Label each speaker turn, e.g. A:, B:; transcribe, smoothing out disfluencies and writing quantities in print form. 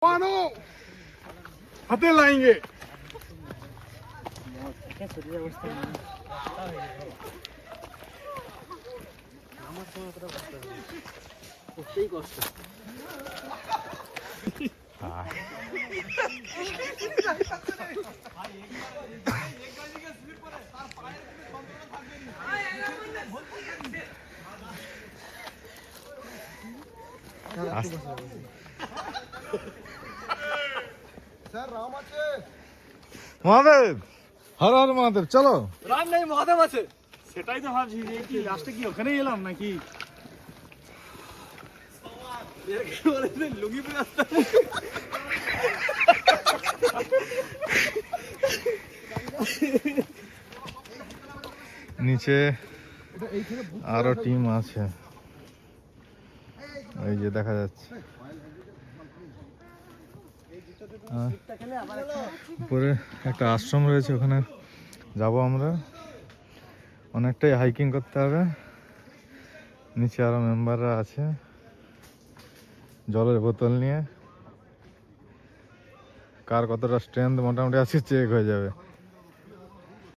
A: मानो हाथे लाएंगे
B: মহাদেব, হর হর মহাদেব, চলো।
A: রাম নেই মহাদেব আছে, সেটাই তো ভাবছি যে কি লাস্টে কি ওখানেই এলাম নাকি লুঙ্গি পরে আসতে
B: নিচে আরো টিম আছে, ওই যে দেখা যাচ্ছে। উপরে একটা আশ্রম রয়েছে, ওখানে যাব আমরা। অনেকটাই হাইকিং করতে হবে। নিচে আরো মেম্বাররা আছে জলের বোতল নিয়ে। কার কতটা স্ট্রেংথ মোটামুটি আছে চেক হয়ে যাবে।